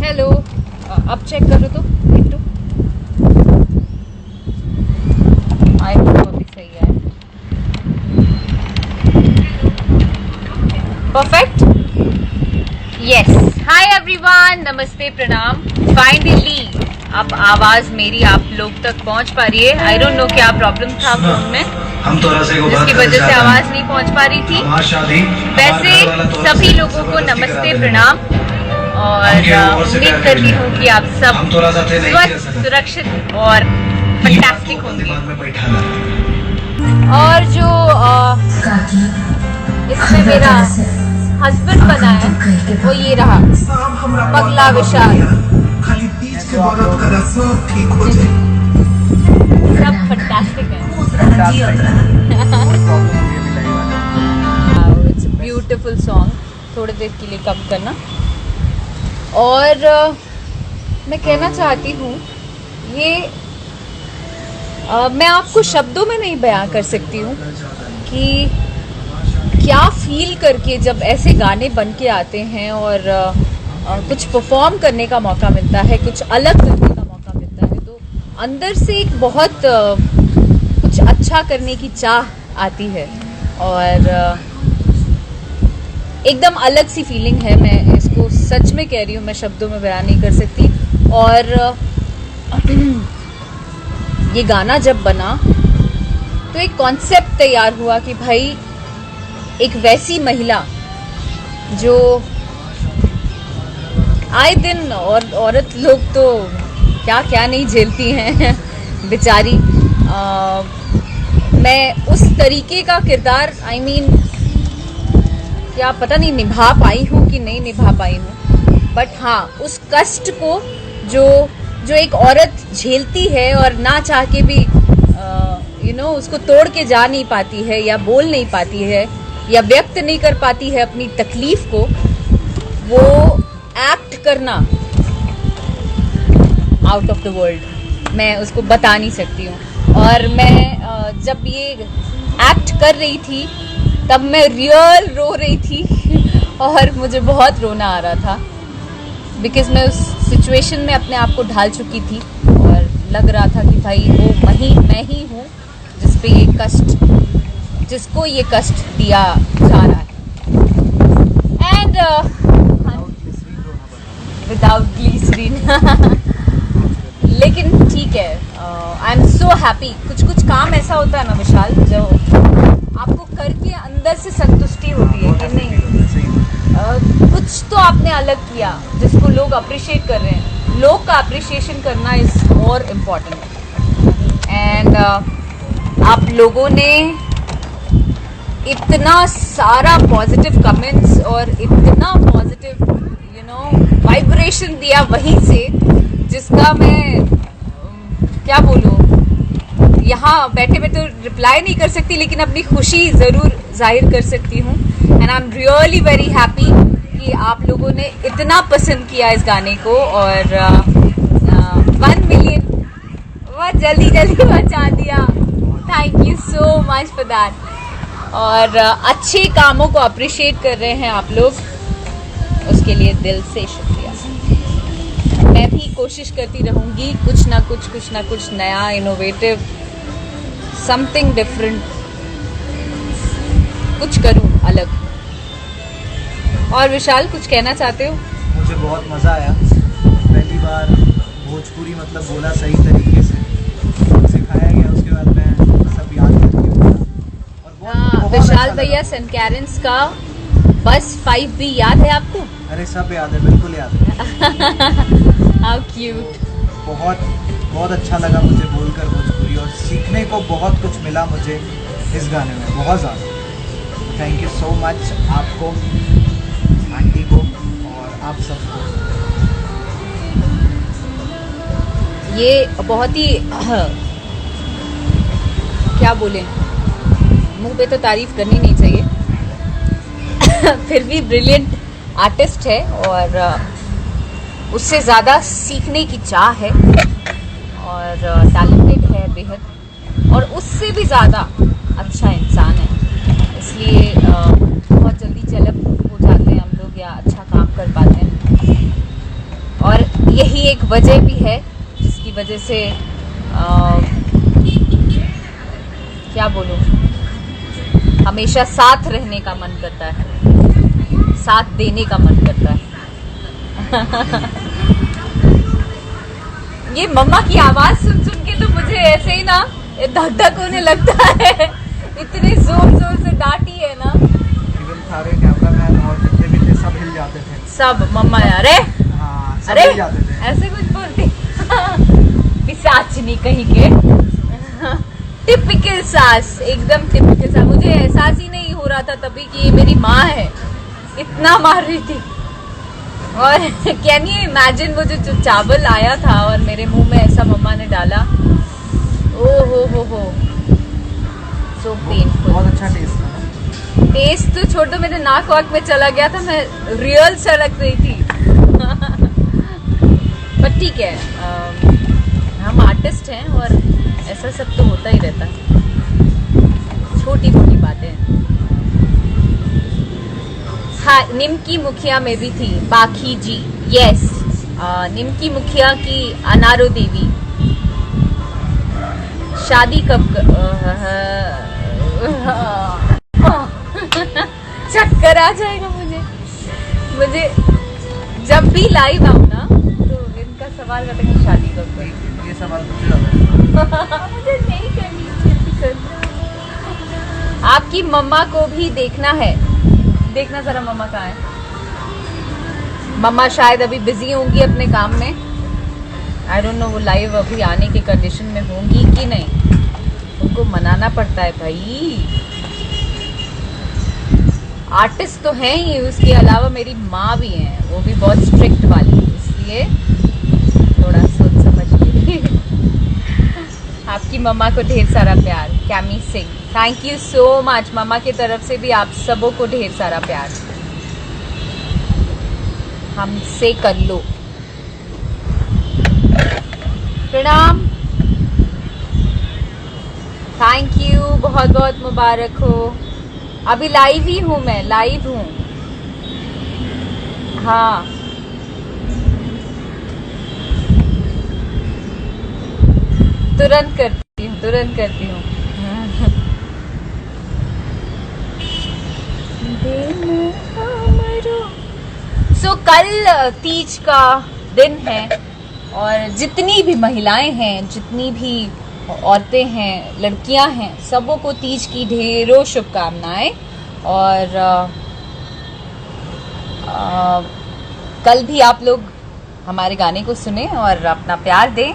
Hello, अब check करो तो बिट्टू। आई होप अभी सही है। परफेक्ट। यस। हाय एवरीवन, नमस्ते, प्रणाम। फाइनली अब आवाज मेरी आप लोग तक पहुंच पा रही है। आई डोंट नो क्या प्रॉब्लम था फोन में जिसकी वजह से आवाज नहीं पहुंच पा रही थी। वैसे सभी लोगों को नमस्ते, प्रणाम, और उम्मीद करती हूँ कि आप सब स्वस्थ, सुरक्षित और फंटास्टिक होंगे। और जो इसमें मेरा हस्बैंड बना है वो ये रहा, पगला विशाल। सब फंटास्टिक है। It's a beautiful song. थोड़ी देर के लिए कम करना। और मैं कहना चाहती हूँ ये मैं आपको शब्दों में नहीं बयां कर सकती हूँ कि क्या फील करके जब ऐसे गाने बन के आते हैं और कुछ परफॉर्म करने का मौका मिलता है, कुछ अलग करने का मौका मिलता है, तो अंदर से एक बहुत कुछ अच्छा करने की चाह आती है और एकदम अलग सी फीलिंग है। मैं इसको सच में कह रही हूँ, मैं शब्दों में बयान नहीं कर सकती। और ये गाना जब बना तो एक कॉन्सेप्ट तैयार हुआ कि भाई एक वैसी महिला जो आए दिन और औरत लोग तो क्या क्या नहीं झेलती हैं बेचारी। मैं उस तरीके का किरदार क्या पता नहीं निभा पाई हूँ कि नहीं निभा पाई हूँ, बट हाँ उस कष्ट को जो एक औरत झेलती है और ना चाह के भी उसको तोड़ के जा नहीं पाती है या बोल नहीं पाती है या व्यक्त नहीं कर पाती है अपनी तकलीफ को, वो एक्ट करना आउट ऑफ द वर्ल्ड, मैं उसको बता नहीं सकती हूँ। और मैं जब ये एक्ट कर रही थी तब मैं रियल रो रही थी और मुझे बहुत रोना आ रहा था, बिकॉज मैं उस सिचुएशन में अपने आप को ढाल चुकी थी और लग रहा था कि भाई वो मैं ही हूँ जिसको ये कष्ट दिया जा रहा है। एंड विदाउट ग्लिसरीन लेकिन ठीक है, आई एम सो हैप्पी। कुछ काम ऐसा होता है ना विशाल, जो आपको करके अंदर से संतुष्टि होती है कि नहीं कुछ तो आपने अलग किया जिसको लोग अप्रिशिएट कर रहे हैं। लोग का अप्रिशिएशन करना इज मोर इम्पोर्टेंट। एंड आप लोगों ने इतना सारा पॉजिटिव कमेंट्स और इतना पॉजिटिव वाइब्रेशन दिया वहीं से, जिसका मैं क्या बोलूँ, यहाँ बैठे बैठे रिप्लाई नहीं कर सकती, लेकिन अपनी खुशी ज़रूर जाहिर कर सकती हूँ। And I am really very happy कि आप लोगों ने इतना पसंद किया इस गाने को और 1 मिलियन बहुत जल्दी पहुँचा दिया। Thank you so much for that. और अच्छे कामों को अप्रिशिएट कर रहे हैं आप लोग, उसके लिए दिल से शुक्रिया। मैं भी कोशिश करती रहूँगी कुछ ना कुछ नया, इनोवेटिव, समथिंग डिफरेंट कुछ करूं अलग। और विशाल कुछ कहना चाहते हो? मुझे बहुत मज़ा आया, पहली बार भोजपुरी बोला सही तरीके से, सिखाया गया, उसके बाद मैं सब याद करके बोला। और विशाल भैया सेंट कैरेंस का बस 5 भी याद है आपको? अरे सब याद है, बिल्कुल याद है। How cute. बहुत अच्छा लगा मुझे बोलकर भोजपुरी, और सीखने को बहुत कुछ मिला मुझे इस गाने में, बहुत ज़्यादा। थैंक यू सो मच आपको, आंटी को और आप सबको। ये बहुत ही क्या बोले, मुंह पे तो तारीफ करनी नहीं चाहिए फिर भी ब्रिलियंट आर्टिस्ट है और उससे ज़्यादा सीखने की चाह है और टैलेंटेड है बेहद, और उससे भी ज़्यादा अच्छा इंसान है। इसलिए बहुत जल्दी डेवलप हो जाते हैं हम लोग या अच्छा काम कर पाते हैं। और एक वजह भी है जिसकी वजह से क्या बोलूं, हमेशा साथ रहने का मन करता है, साथ देने का मन करता है। ये मम्मा की आवाज सुन सुन के तो मुझे ऐसे ही ना धक धक होने लगता है, इतने जोर जोर से डांटी है ना। इवन सारे कैमरामैन और जितने भी थे सब हिल जाते थे। सब मम्मा अरे हाँ, सब अरे हिल जाते थे। ऐसे कुछ बोलती पिशाचनी कहीं के। टिपिकल सास, एकदम टिपिकल सास। मुझे एहसास ही नहीं हो रहा था तभी कि ये मेरी माँ है, इतना मार रही थी। और कैन यू इमेजिन, वो जो चावल आया था और मेरे मुंह में ऐसा मम्मा ने डाला, ओ हो सो पेनफुल। बहुत अच्छा टेस्ट था। टेस्ट तो छोड़ दो, मेरे नाक वाक में चला गया था, मैं रियल सड़क रही थी। पर ठीक है, हम आर्टिस्ट हैं और ऐसा सब तो होता ही रहता है, छोटी मोटी बातें। हाँ, निमकी मुखिया में भी थी पाखी जी, यस। निमकी मुखिया की अनारो देवी शादी कब चक्कर आ जाएगा मुझे जब भी लाइव आऊँ ना तो इनका सवाल करते हैं शादी कब करें। ये सवाल पूछा मुझे नहीं करनी। आपकी मम्मा को भी देखना है, देखना जरा मम्मा कहाँ है। मम्मा शायद अभी बिजी होंगी अपने काम में, आई डोंट नो वो लाइव अभी आने की कंडीशन में होंगी कि नहीं, उनको मनाना पड़ता है भाई। आर्टिस्ट तो हैं ही, उसके अलावा मेरी माँ भी हैं, वो भी बहुत स्ट्रिक्ट वाली, इसलिए थोड़ा सोच समझ के। आपकी मम्मा को ढेर सारा प्यार, कैमी Singh, thank you so much. मम्मा की तरफ से भी आप सबों को ढेर सारा प्यार, हमसे कर लो प्रणाम, थैंक यू, बहुत बहुत मुबारक हो। अभी लाइव ही हूँ, मैं लाइव हूँ। हाँ, तुरंत करती हूँ। सो कल तीज का दिन है और जितनी भी महिलाएं हैं, जितनी भी औरतें हैं, लड़कियां हैं, सबों को तीज की ढेरों शुभकामनाएं। और कल भी आप लोग हमारे गाने को सुने और अपना प्यार दें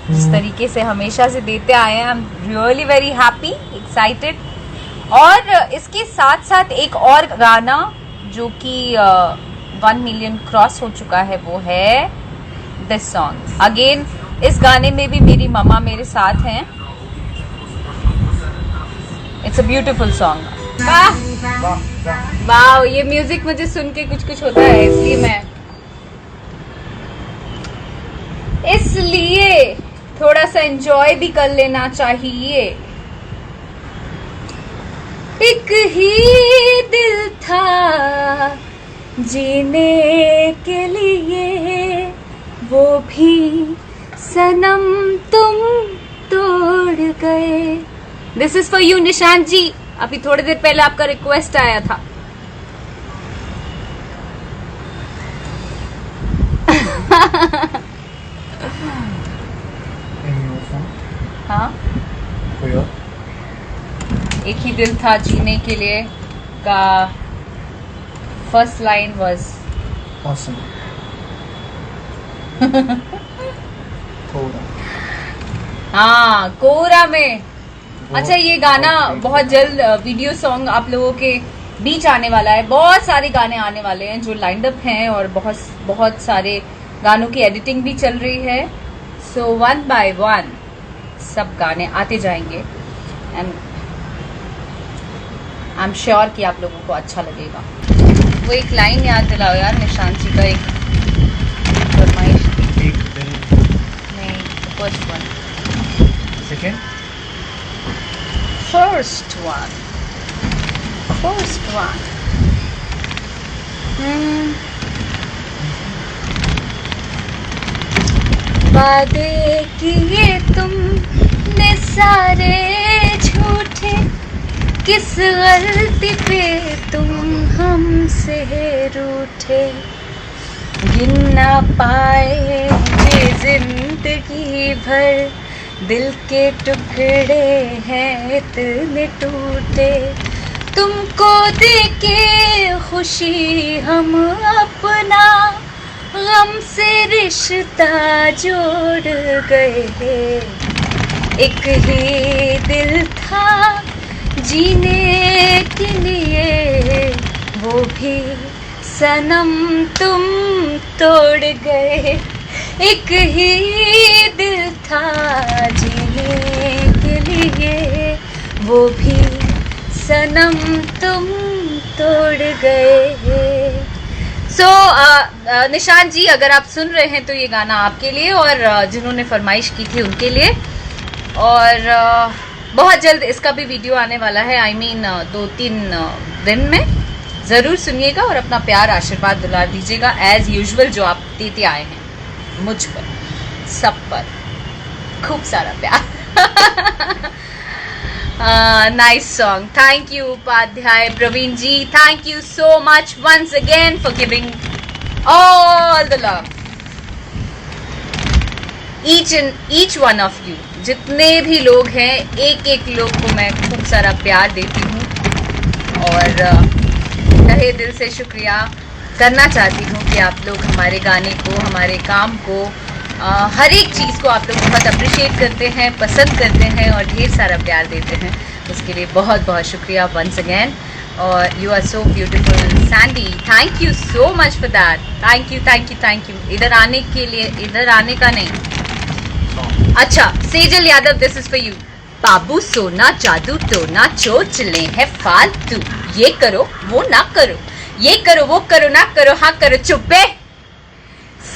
जिस तरीके से हमेशा से देते आए हैं। I am really very happy, excited. और इसके साथ साथ एक और गाना जो कि 1 मिलियन क्रॉस हो चुका है, वो है दिस सॉन्ग। अगेन इस गाने में भी मेरी मम्मा मेरे साथ हैं। It's a beautiful song. वाह, ये म्यूजिक मुझे सुन के कुछ होता है, इसलिए थोड़ा सा एंजॉय भी कर लेना चाहिए। एक ही दिल था जीने के लिए, वो भी सनम तुम तोड़ गए। This is for you Nishant ji, अभी थोड़ी देर पहले आपका रिक्वेस्ट आया था। हाँ, एक ही दिल था जीने के लिए का फर्स्ट लाइन वाज ऑसम। हाँ, कोरा में। अच्छा, ये गाना बहुत जल्द वीडियो सॉन्ग आप लोगों के बीच आने वाला है। बहुत सारे गाने आने वाले हैं जो लाइंड अप हैं और बहुत सारे गानों की एडिटिंग भी चल रही है। सो 1 by 1 सब गाने आते जाएंगे एंड आई एम श्योर कि आप लोगों को अच्छा लगेगा। वो एक लाइन याद दिलाओ यार, निशांत जी का एक फरमाइश। नहीं, first one, second, first one. वादे किए तुमने सारे झूठे, किस गलती पे तुम हमसे रूठे। गिन ना पाएंगे जिंदगी भर, दिल के टुकड़े हैं इतने टूटे। तुमको देके खुशी हम अपना, गम से रिश्ता जोड़ गए। एक ही दिल था जीने के लिए, वो भी सनम तुम तोड़ गए। एक ही दिल था जीने के लिए, वो भी सनम तुम तोड़ गए। सो निशान जी, अगर आप सुन रहे हैं तो ये गाना आपके लिए और जिन्होंने फरमाइश की थी उनके लिए। और बहुत जल्द इसका भी वीडियो आने वाला है, I mean 2-3 दिन में। ज़रूर सुनिएगा और अपना प्यार आशीर्वाद दुलार दीजिएगा एज यूजुअल, जो आप देते आए हैं मुझ पर, सब पर खूब सारा प्यार। Nice song, thank you Upadhyay Praveen ji, thank you so much once again for giving all the love, each one of you. जितने भी लोग हैं, एक एक लोग को मैं खूब सारा प्यार देती हूँ और तहे दिल से शुक्रिया करना चाहती हूँ कि आप लोग हमारे गाने को, हमारे काम को, हर एक चीज़ को आप लोग बहुत अप्रिशिएट करते हैं, पसंद करते हैं और ढेर सारा प्यार देते हैं। उसके लिए बहुत बहुत शुक्रिया वंस अगेन। और you are so beautiful Sandy, thank you so much for that, thank you thank you thank you. इधर आने के लिए, इधर आने का नहीं। अच्छा, Sejal Yadav, this is for you. बाबू सोना जादू टोना चोचले है फालतू, ये करो वो ना करो, ये करो वो करो ना करो, हाँ करो चुप्पे,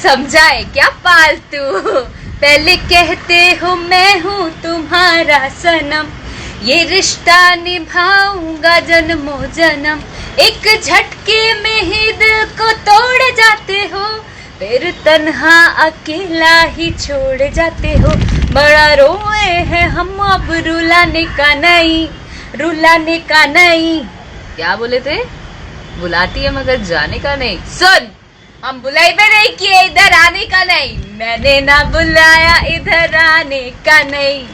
समझाए क्या फालतू। पहले कहते हो मैं हूँ तुम्हारा सनम, ये रिश्ता निभाऊंगा जन्मों जन्म। एक झटके में ही दिल को तोड़ जाते हो, फिर तन्हा अकेला ही छोड़ जाते हो। बड़ा रोए हैं हम अब, रुलाने का नहीं, रुलाने का नहीं। क्या बोले थे? बुलाती है मगर जाने का नहीं। सुन, हम बुलाई पे नहीं किए, इधर आने का नहीं। मैंने ना बुलाया इधर आने का नहीं,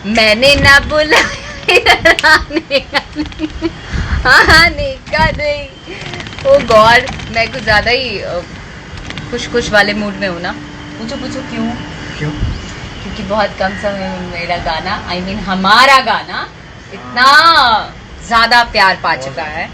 मैंने ना बुलाया इधर आने का नहीं, आने का नहीं। ओ गॉड, मैं कुछ ज्यादा ही खुश वाले मूड में हूँ ना। पूछो क्यों? क्योंकि बहुत कम समय में मेरा गाना, I mean हमारा गाना इतना ज्यादा प्यार पा चुका है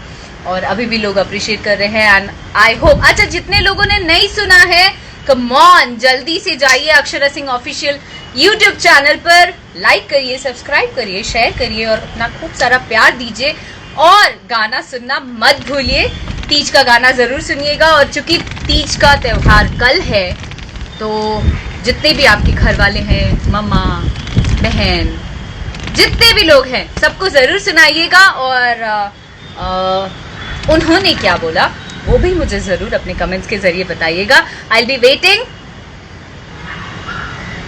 और अभी भी लोग अप्रिशिएट कर रहे हैं एंड आई होप। अच्छा, जितने लोगों ने नहीं सुना है, कम ऑन, जल्दी से जाइए Akshara Singh official YouTube channel पर, लाइक करिए, सब्सक्राइब करिए, शेयर करिए और अपना खूब सारा प्यार दीजिए। और गाना सुनना मत भूलिए, तीज का गाना जरूर सुनिएगा। और चूंकि तीज का त्योहार कल है, तो जितने भी आपके घर वाले हैं, मम्मा बहन, जितने भी लोग हैं, सबको जरूर सुनाइएगा। और उन्होंने क्या बोला वो भी मुझे जरूर अपने कमेंट्स के जरिए बताइएगा। I will be waiting.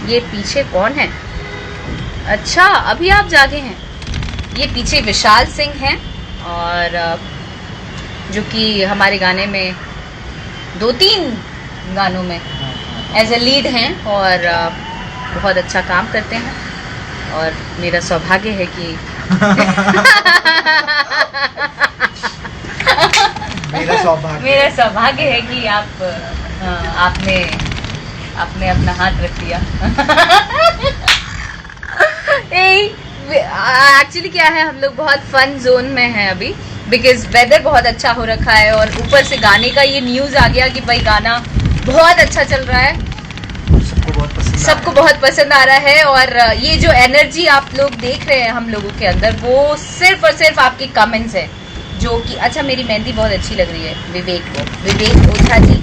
ये पीछे कौन है? अच्छा, अभी आप जागे हैं। ये पीछे विशाल सिंह हैं और जो कि हमारे गाने में 2-3 गानों में एज ए लीड हैं और बहुत अच्छा काम करते हैं। और मेरा सौभाग्य है कि मेरा सौभाग्य है कि आपने अपना हाथ रख दिया। एक्चुअली क्या है, हम लोग बहुत फन जोन में हैं अभी, बिकॉज वेदर बहुत अच्छा हो रखा है और ऊपर से गाने का ये न्यूज आ गया कि भाई गाना बहुत अच्छा चल रहा है, सबको बहुत पसंद आ रहा है। और ये जो एनर्जी आप लोग देख रहे हैं हम लोगों के अंदर, वो सिर्फ और सिर्फ आपके कमेंट्स है जो कि। अच्छा, मेरी मेहंदी बहुत अच्छी लग रही है विवेक ओझा जी,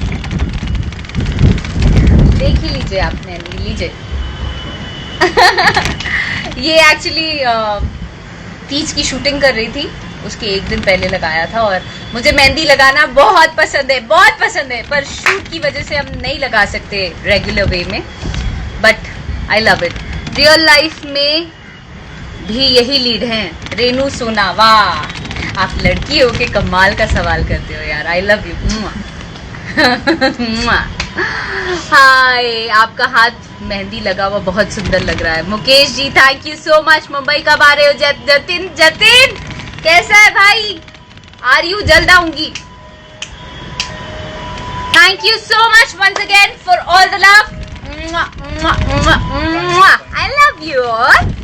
देख ही लीजिए, आप मेहंदी लीजिए। ये एक्चुअली तीज की शूटिंग कर रही थी, उसके एक दिन पहले लगाया था। और मुझे मेहंदी लगाना बहुत पसंद है, पर शूट की वजह से हम नहीं लगा सकते रेगुलर वे में। But I love it. Real life में भी यही लीड हैं। रेनू सोना, वाह आप लड़की हो के कमाल का सवाल करते हो यार, आई लव यू। हाय, आपका हाथ मेहंदी लगा हुआ बहुत सुंदर लग रहा है। Mukesh ji thank you so much. Mumbai कब आ रहे हो? जतिन, जतिन कैसा है भाई? Are you? जल्द आऊंगी। Thank you so much once again for all the love. I love you all.